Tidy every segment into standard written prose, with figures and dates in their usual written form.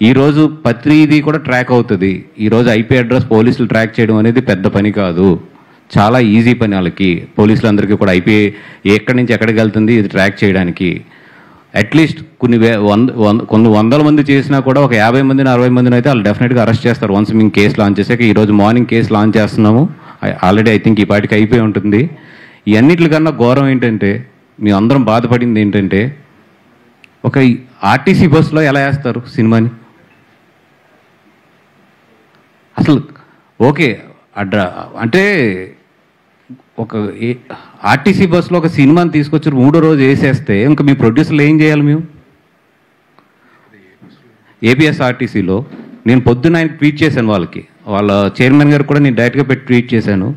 ఈరోజు ప్రతిదీ కూడా ట్రాక్ అవుతుంది. ఈరోజు ఐపీ అడ్రస్ పోలీసులు ట్రాక్ చేయడం అనేది పెద్ద పని కాదు, చాలా ఈజీ పని వాళ్ళకి. పోలీసులందరికీ కూడా ఐపీ ఎక్కడి నుంచి ఎక్కడికి వెళ్తుంది ఇది ట్రాక్ చేయడానికి. అట్లీస్ట్ కొన్ని వందల మంది చేసినా కూడా ఒక 50 మందిని 60 మందిని అయితే వాళ్ళు డెఫినెట్గా అరెస్ట్ చేస్తారు వన్స్ మేము కేసు లాంచ్ చేసాక. ఈరోజు మార్నింగ్ కేసు లాంచ్ చేస్తున్నాము, ఆల్రెడీ ఐ థింక్ ఈ పాటికి అయిపోయి ఉంటుంది. ఈ అన్నిటికన్నా ఘోరం ఏంటంటే, మీ అందరం బాధపడింది ఏంటంటే, ఒక ఆర్టీసీ బస్సులో ఎలా వేస్తారు సినిమాని? అసలు ఓకే అంటే ఒక ఆర్టీసీ బస్సులో ఒక సినిమాని తీసుకొచ్చి 3వ రోజు వేసేస్తే ఇంకా మీ ప్రొడ్యూసర్లు ఏం చేయాలి? మేము ఏపీఎస్ఆర్టీసీలో నేను పొద్దున్న ఆయన ట్వీట్ చేశాను, వాళ్ళ చైర్మన్ గారు కూడా నేను డైరెక్ట్గా పెట్టి ట్వీట్ చేశాను.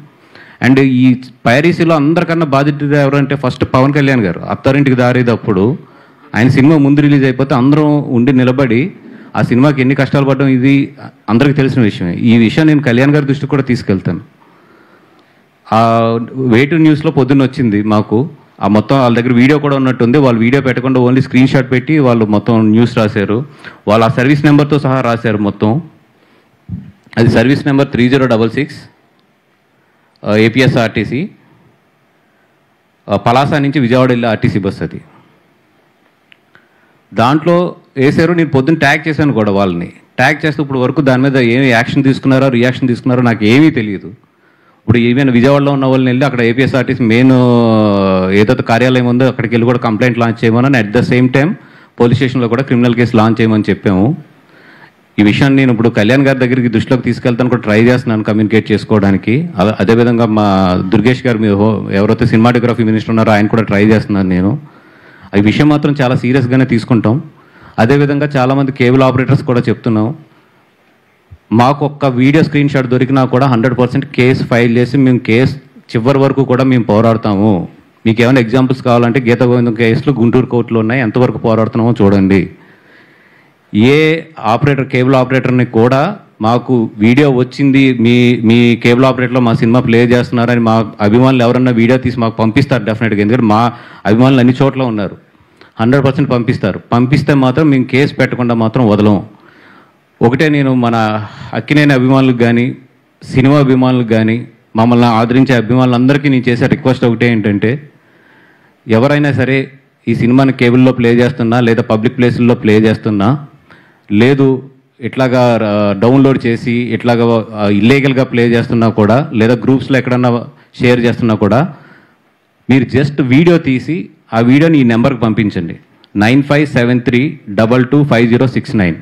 అండ్ ఈ పైరసీలో అందరికన్నా బాధితుడు ఎవరంటే ఫస్ట్ పవన్ కళ్యాణ్ గారు. అత్తారింటికి దారేటప్పుడు ఆయన సినిమా ముందు రిలీజ్ అయిపోతే అందరం ఉండి నిలబడి ఆ సినిమాకి ఎన్ని కష్టాలు పడ్డం ఇది అందరికీ తెలిసిన విషయమే. ఈ విషయం నేను కళ్యాణ్ గారి దృష్టికి కూడా తీసుకెళ్తాను. వేటు న్యూస్లో పొద్దున్న వచ్చింది మాకు, ఆ మొత్తం వాళ్ళ దగ్గర వీడియో కూడా ఉన్నట్టుంది. వాళ్ళు వీడియో పెట్టకుండా ఓన్లీ స్క్రీన్ షాట్ పెట్టి వాళ్ళు మొత్తం న్యూస్ రాశారు. వాళ్ళు ఆ సర్వీస్ నెంబర్తో సహా రాశారు మొత్తం. అది సర్వీస్ నెంబర్ 3066 ఏపీఎస్ఆర్టీసీ పలాస నుంచి విజయవాడ వెళ్ళే ఆర్టీసీ బస్. అది దాంట్లో వేసారు. నేను పొద్దున్న ట్యాగ్ చేశాను కూడా వాళ్ళని. ట్యాగ్ చేస్తే ఇప్పుడు వరకు దాని మీద ఏమి యాక్షన్ తీసుకున్నారో రియాక్షన్ తీసుకున్నారో నాకు ఏమీ తెలియదు. ఇప్పుడు ఈవెన్ విజయవాడలో ఉన్న వాళ్ళని వెళ్ళి అక్కడ ఏపీఎస్ఆర్టీసీ మెయిన్ ఏదైతే కార్యాలయం ఉందో అక్కడికి వెళ్ళి కూడా కంప్లైంట్ లాంచ్ చేయమని, at the same time police స్టేషన్లో కూడా క్రిమినల్ కేసు లాంచ్ చేయమని చెప్పాము. ఈ విషయాన్ని నేను ఇప్పుడు కళ్యాణ్ గారి దగ్గరికి దృష్టిలోకి తీసుకెళ్తాను కూడా ట్రై చేస్తున్నాను కమ్యూనికేట్ చేసుకోవడానికి. అదేవిధంగా మా దుర్గేష్ గారు ఎవరైతే సినిమాటోగ్రఫీ మినిస్టర్ ఉన్నారో ఆయన కూడా ట్రై చేస్తున్నాను నేను. ఈ విషయం మాత్రం చాలా సీరియస్గానే తీసుకుంటాం. అదేవిధంగా చాలామంది కేబుల్ ఆపరేటర్స్ కూడా చెప్తున్నాం, మాకు ఒక్క వీడియో స్క్రీన్ షాట్ దొరికినా కూడా 100% కేసు ఫైల్ చేసి మేము కేసు చివరి వరకు కూడా మేము పోరాడతాము. మీకు ఏమైనా ఎగ్జాంపుల్స్ కావాలంటే గీతా గోవిందం కేసులు గుంటూరు కోర్టులో ఉన్నాయి, ఎంతవరకు పోరాడుతున్నామో చూడండి. ఏ ఆపరేటర్ కేబుల్ ఆపరేటర్ని కూడా మాకు వీడియో వచ్చింది, మీ కేబుల్ ఆపరేటర్లో మా సినిమా ప్లే చేస్తున్నారని మా అభిమానులు ఎవరన్నా వీడియో తీసి మాకు పంపిస్తారు డెఫినెట్గా. ఎందుకంటే మా అభిమానులు అన్ని చోట్ల ఉన్నారు, 100% పంపిస్తారు. పంపిస్తే మాత్రం మేము కేసు పెట్టకుండా మాత్రం వదలము. ఒకటే నేను మన అక్కినేని అభిమానులకు కానీ సినిమా అభిమానులకు కానీ మమ్మల్ని ఆదరించే అభిమానులందరికీ నేను చేసే రిక్వెస్ట్ ఒకటే ఏంటంటే, ఎవరైనా సరే ఈ సినిమాని కేబుల్లో ప్లే చేస్తున్నా లేదా పబ్లిక్ ప్లేసుల్లో ప్లే చేస్తున్నా, లేదు ఇట్లాగా డౌన్లోడ్ చేసి ఇట్లాగా ఇల్లీగల్గా ప్లే చేస్తున్నా కూడా, లేదా గ్రూప్స్లో ఎక్కడన్నా షేర్ చేస్తున్నా కూడా, మీరు జస్ట్ వీడియో తీసి ఆ వీడియోని ఈ నెంబర్కి పంపించండి, 9573225069.